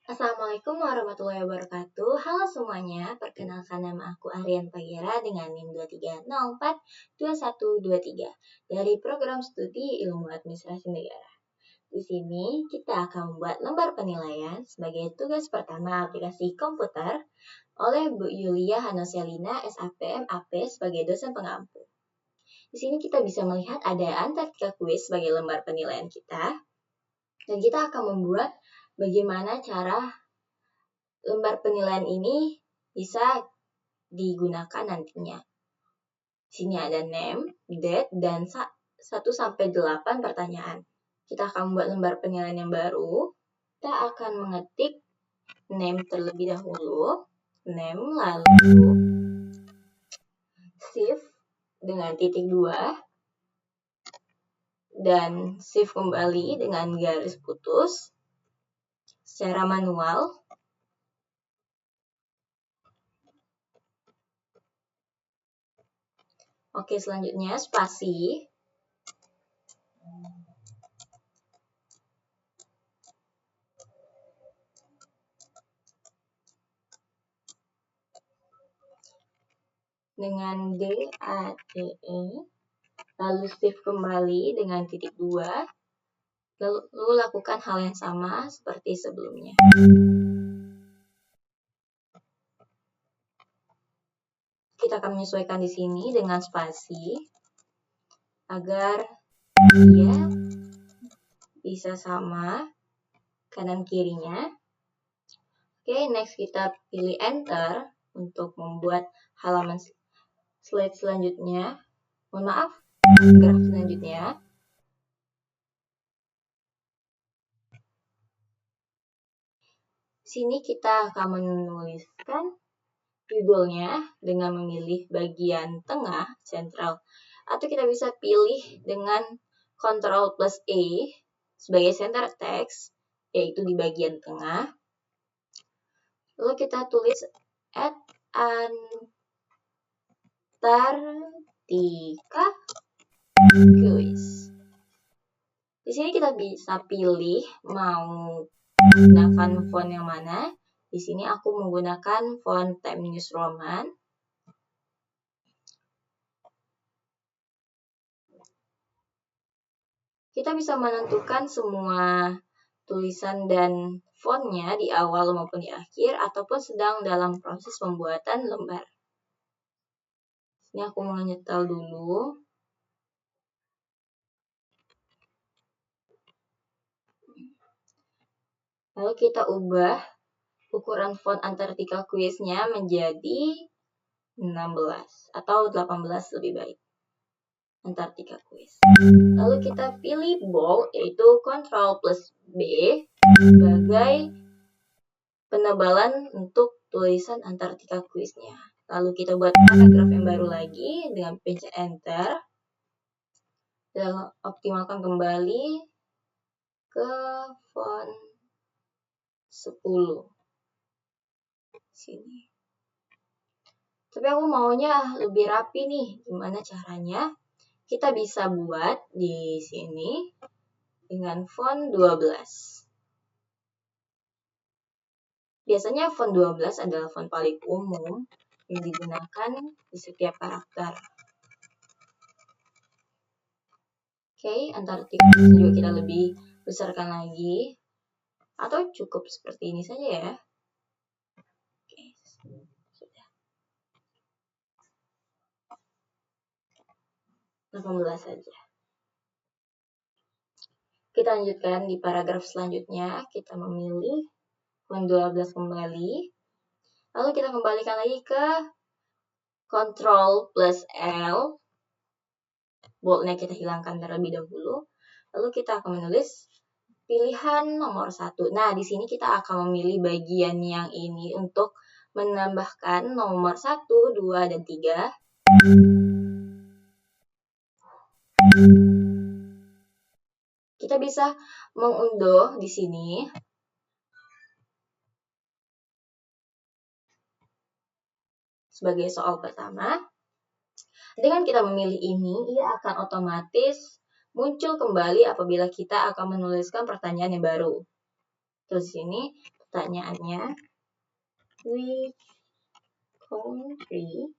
Assalamualaikum warahmatullahi wabarakatuh. Halo semuanya, perkenalkan nama aku Aryan Pagera dengan NIM 23042123 dari Program Studi Ilmu Administrasi Negara. Di sini kita akan membuat lembar penilaian sebagai tugas pertama aplikasi komputer oleh Bu Yulia Hanoselina SAPM AP sebagai dosen pengampu. Di sini kita bisa melihat ada Antartika Quiz sebagai lembar penilaian kita, dan kita akan membuat bagaimana cara lembar penilaian ini bisa digunakan nantinya. Di sini ada name, date, dan 1-8 pertanyaan. Kita akan membuat lembar penilaian yang baru. Kita akan mengetik name terlebih dahulu, name lalu shift dengan titik 2, dan shift kembali dengan garis putus secara manual. Oke, selanjutnya spasi. Dengan DATE, lalu shift kembali dengan titik 2, lalu lakukan hal yang sama seperti sebelumnya. Kita akan menyesuaikan di sini dengan spasi agar dia bisa sama kanan kirinya. Oke, next kita pilih enter untuk membuat halaman slide selanjutnya. Mohon maaf, graf selanjutnya. Sini kita akan menuliskan judulnya dengan memilih bagian tengah, sentral, atau kita bisa pilih dengan Ctrl+A sebagai center text, yaitu di bagian tengah. Lalu kita tulis Antartika Quiz. Di sini kita bisa pilih mau menggunakan font yang mana. Di sini aku menggunakan font Times New Roman. Kita bisa menentukan semua tulisan dan fontnya di awal maupun di akhir, ataupun sedang dalam proses pembuatan lembar. Ini aku menyetel dulu. Lalu kita ubah ukuran font Antartika Quiz-nya menjadi 16 atau 18 lebih baik. Antartika Quiz. Lalu kita pilih bold, yaitu Ctrl+B sebagai penebalan untuk tulisan Antartika Quiz-nya. Lalu kita buat paragraf yang baru lagi dengan pencet enter. Dan optimalkan kembali ke font 10. Sini. Tapi aku maunya lebih rapi nih. Gimana caranya? Kita bisa buat di sini dengan font 12. Biasanya font 12 adalah font paling umum yang digunakan di setiap karakter. Oke, Antartika juga kita lebih besarkan lagi. Atau cukup seperti ini saja ya. Oke, sudah. 18 saja. Kita lanjutkan di paragraf selanjutnya. Kita memilih font 12 kembali. Lalu kita kembalikan lagi ke Ctrl+L. Boldnya kita hilangkan terlebih dahulu. Lalu kita akan menulis pilihan nomor 1. Nah, di sini kita akan memilih bagian yang ini untuk menambahkan nomor 1, 2, dan 3. Kita bisa mengunduh di sini. Sebagai soal pertama, dengan kita memilih ini, ia akan otomatis muncul kembali apabila kita akan menuliskan pertanyaan yang baru. Terus sini, Pertanyaannya, which country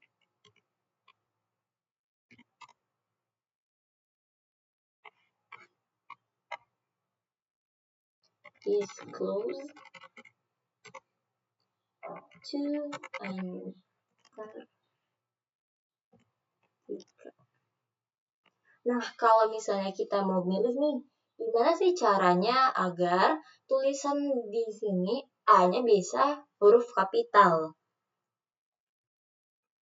is close to Antarctica? Nah, kalau misalnya kita mau milih nih, gimana sih caranya agar tulisan di sini A-nya bisa huruf kapital?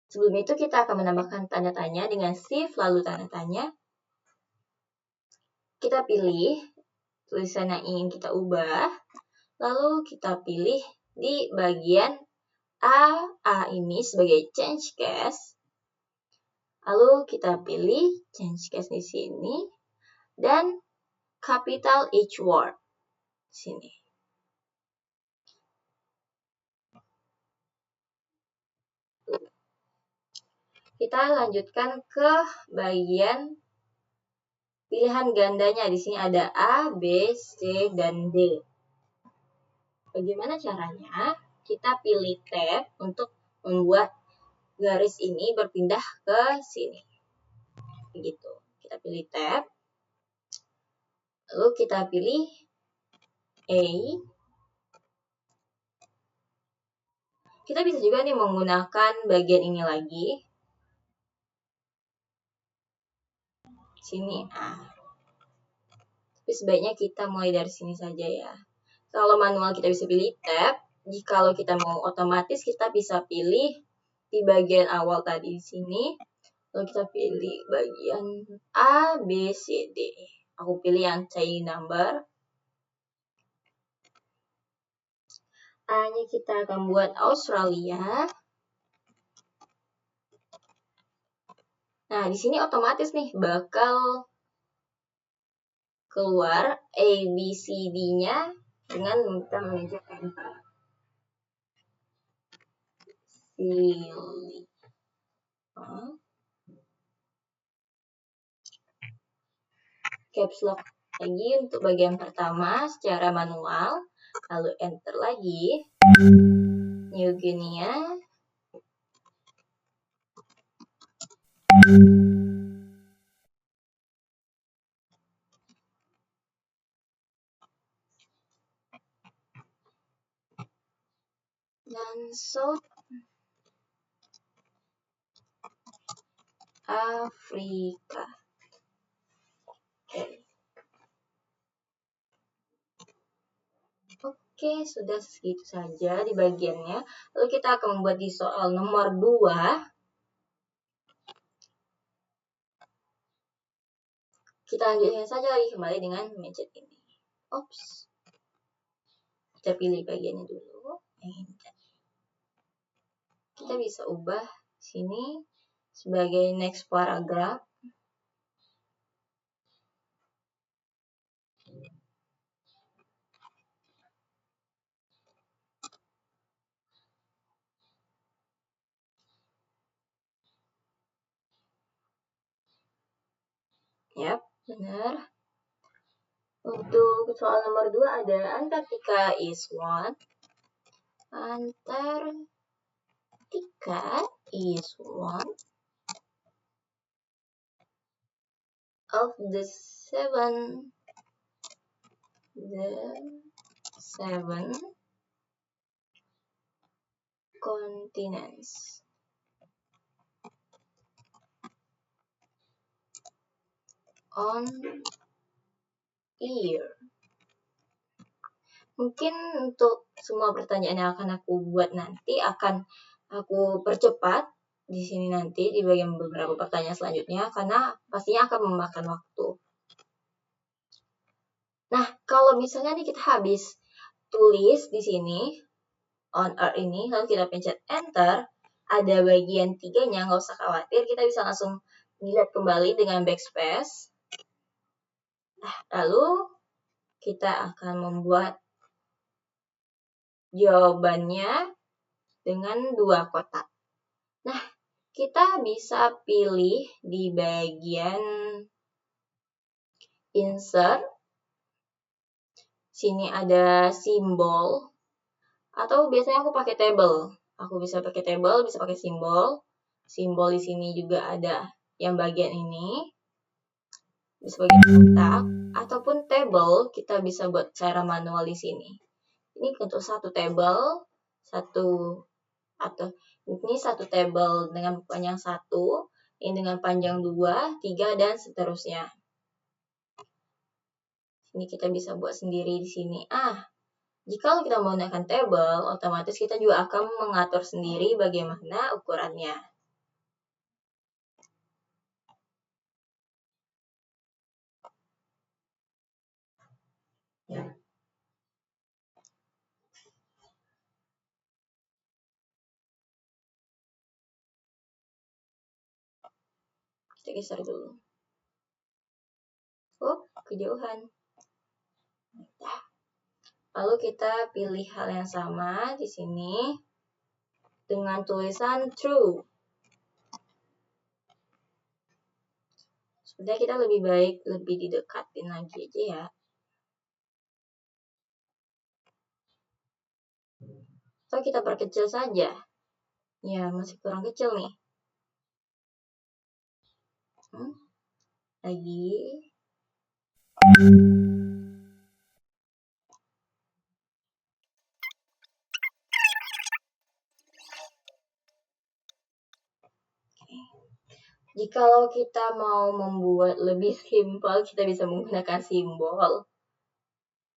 Sebelum itu kita akan menambahkan tanda tanya dengan shift lalu tanda tanya. Kita pilih tulisan yang ingin kita ubah, lalu kita pilih di bagian A ini sebagai change case. Lalu kita pilih change case di sini dan capital each word di sini. Kita lanjutkan ke bagian pilihan gandanya. Di sini ada A, B, C, dan D. Bagaimana caranya? Kita pilih tab untuk membuat garis ini berpindah ke sini. Begitu. Kita pilih tab. Lalu kita pilih A. Kita bisa juga nih menggunakan bagian ini lagi. Sini A. Tapi sebaiknya kita mulai dari sini saja ya. Kalau manual kita bisa pilih tab. Jikalau kita mau otomatis kita bisa pilih di bagian awal tadi di sini. Lalu kita pilih bagian A, B, C, D. Aku pilih yang Chinese number. A-nya kita akan buat Australia. Nah, di sini otomatis nih bakal keluar A, B, C, D-nya dengan kita memencet enter. Pilih. Caps lock lagi untuk bagian pertama secara manual, lalu enter lagi. New Guinea. Dan South Afrika. Oke, sudah segitu saja di bagiannya. Lalu kita akan membuat di soal nomor 2. Kita lanjutkan saja lagi kembali dengan mencet ini. Oops. Kita pilih bagiannya dulu. Kita bisa ubah sini sebagai next paragraph. Yap, benar. Untuk soal nomor 2 ada Antarctica is one. Antarctica is one of the seven continents. On year. Mungkin untuk semua pertanyaan yang akan aku buat nanti akan aku percepat di sini nanti di bagian beberapa pertanyaan selanjutnya karena pastinya akan memakan waktu. Nah, kalau misalnya nih kita habis tulis di sini on earth ini lalu kita pencet enter, ada bagian 3-nya, nggak usah khawatir, kita bisa langsung dilihat kembali dengan backspace. Nah, lalu kita akan membuat jawabannya dengan 2 kotak. Nah, kita bisa pilih di bagian insert. Sini ada simbol Atau biasanya aku pakai table. Aku bisa pakai table, bisa pakai simbol. Simbol di sini juga ada yang bagian ini. Bisa bagian kotak ataupun table kita bisa buat cara manual di sini. Ini untuk satu table, ini satu table dengan panjang 1, ini dengan panjang 2, 3 dan seterusnya. Ini kita bisa buat sendiri di sini. Jika kita menggunakan table, otomatis kita juga akan mengatur sendiri bagaimana ukurannya. Kita geser dulu. Kejauhan. Lalu kita pilih hal yang sama di sini dengan tulisan true. Sebenarnya kita lebih baik lebih didekatin lagi aja ya. Atau kita perkecil saja. Ya, masih kurang kecil nih. Lagi. Jikalau kita mau membuat lebih simpel, kita bisa menggunakan simbol.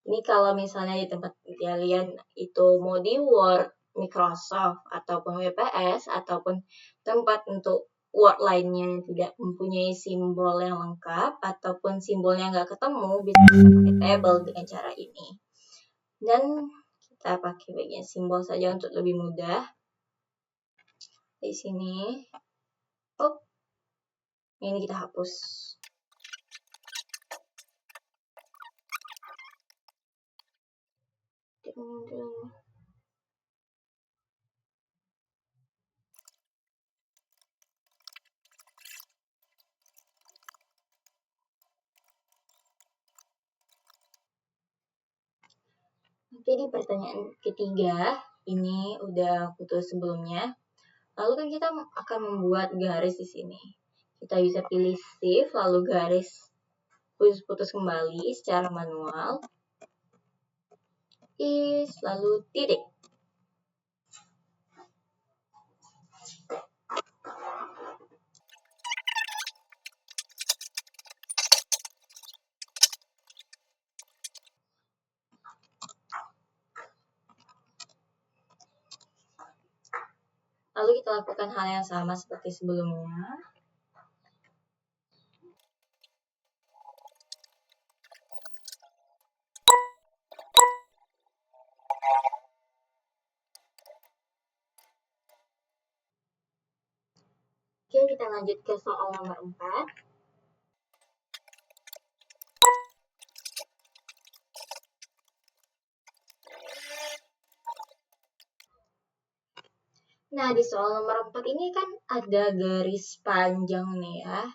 Ini kalau misalnya di tempat kalian itu mau di Word, Microsoft, ataupun WPS, ataupun tempat untuk Word lainnya yang tidak mempunyai simbol yang lengkap, ataupun simbolnya nggak ketemu, bisa pakai table dengan cara ini. Dan kita pakai bagian simbol saja untuk lebih mudah. Di sini, ini kita hapus. Nanti di pertanyaan ketiga, ini udah aku tulis sebelumnya. Lalu kan kita akan membuat garis di sini. Kita bisa pilih shift, lalu garis putus-putus kembali secara manual. Lalu titik. Lalu kita lakukan hal yang sama seperti sebelumnya. Oke, kita lanjut ke soal nomor 4. Nah, di soal nomor 4 ini kan ada garis panjang nih ya.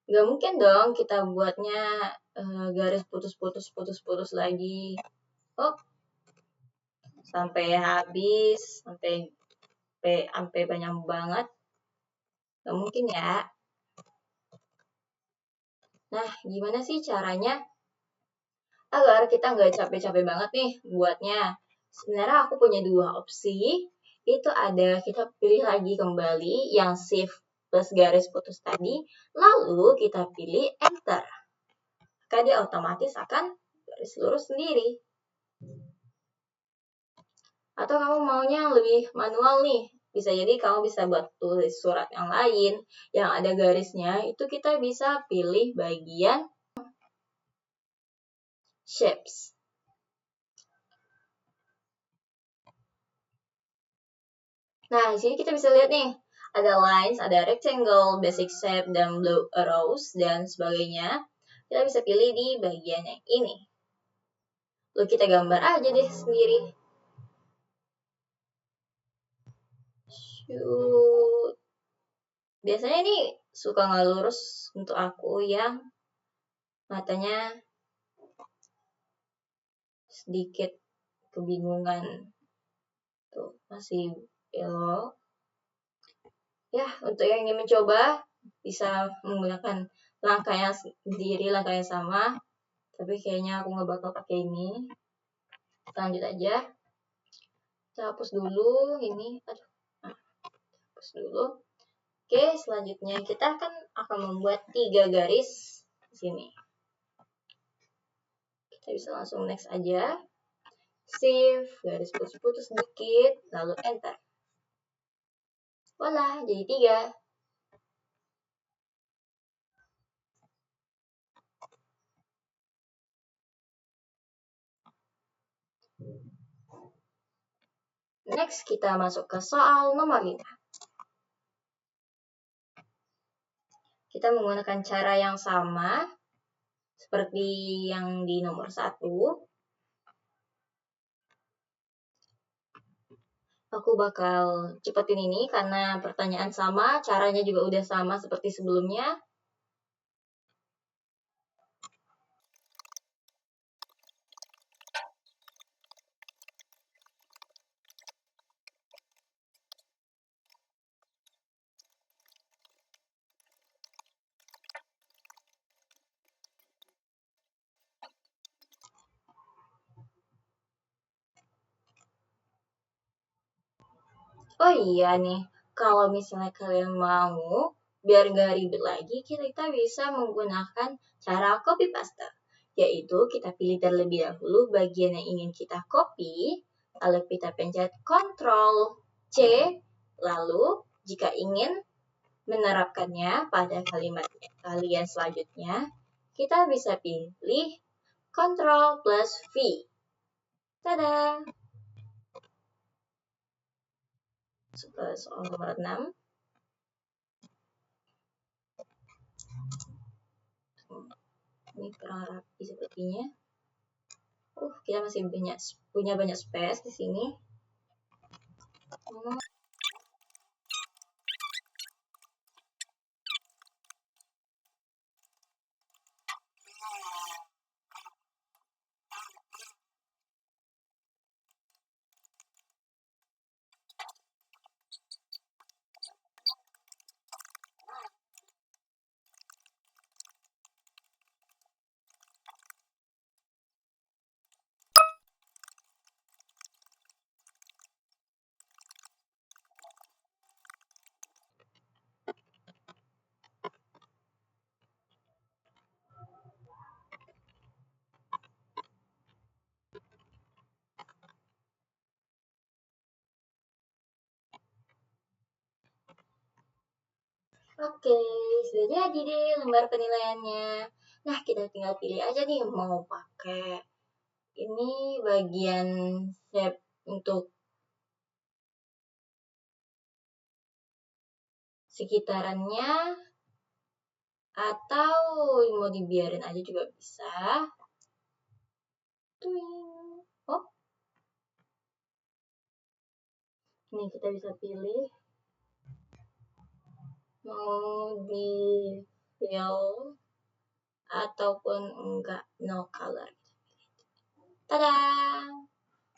Nggak mungkin dong kita buatnya garis putus-putus lagi. Sampai habis, sampai banyak banget. Nggak mungkin ya. Nah, gimana sih caranya agar kita nggak capek-capek banget nih buatnya? Sebenarnya aku punya 2 opsi. Itu ada kita pilih lagi kembali yang shift plus garis putus tadi, lalu kita pilih enter. Maka dia otomatis akan garis lurus sendiri. Atau kamu maunya lebih manual nih, bisa jadi kamu bisa buat tulis surat yang lain yang ada garisnya, itu kita bisa pilih bagian shapes. Nah, di sini kita bisa lihat nih, ada lines, ada rectangle, basic shape, dan blue arrows, dan sebagainya. Kita bisa pilih di bagian yang ini. Lalu kita gambar aja deh sendiri. Shoot. Biasanya ini suka nggak lurus untuk aku yang matanya sedikit kebingungan. Tuh, masih belok. Ya, untuk yang ingin mencoba, bisa menggunakan langkah yang sendiri, langkah yang sama. Tapi kayaknya aku nggak bakal pakai ini. Lanjut aja. Kita hapus dulu ini. Aduh. Nah, hapus dulu. Oke, selanjutnya kita akan membuat 3 garis di sini. Kita bisa langsung next aja. Shift, garis putus-putus sedikit, lalu enter. Voila, jadi 3. Next, kita masuk ke soal nomor 5. Kita menggunakan cara yang sama seperti yang di nomor 1. Aku bakal cepetin ini karena pertanyaan sama, caranya juga udah sama seperti sebelumnya. Oh iya nih, kalau misalnya kalian mau, biar nggak ribet lagi, kita bisa menggunakan cara copy paste. Yaitu kita pilih terlebih dahulu bagian yang ingin kita copy, lalu kita pencet Ctrl C, lalu jika ingin menerapkannya pada kalimat kalian selanjutnya, kita bisa pilih Ctrl plus V. Tada! Soal nomor 6. Ini kurang rapi sepertinya. Kita masih punya banyak space di sini. Oke, sudah jadi deh lembar penilaiannya. Nah, kita tinggal pilih aja nih mau pakai ini bagian shape untuk sekitarannya atau mau dibiarin aja juga bisa. Oh, ini kita bisa pilih mau di fill ataupun enggak, no color. Tada!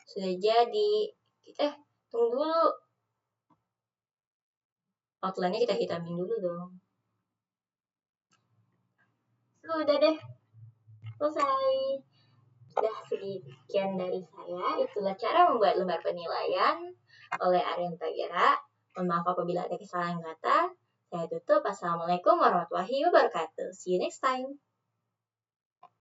Sudah jadi. Tunggu dulu. Outline-nya kita hitamin dulu dong. Sudah deh. Selesai. Sudah sekian dari saya. Itulah cara membuat lembar penilaian oleh Aryan Tagera. Mohon maaf apabila ada kesalahan kata. Saya tutup. Assalamualaikum warahmatullahi wabarakatuh. See you next time.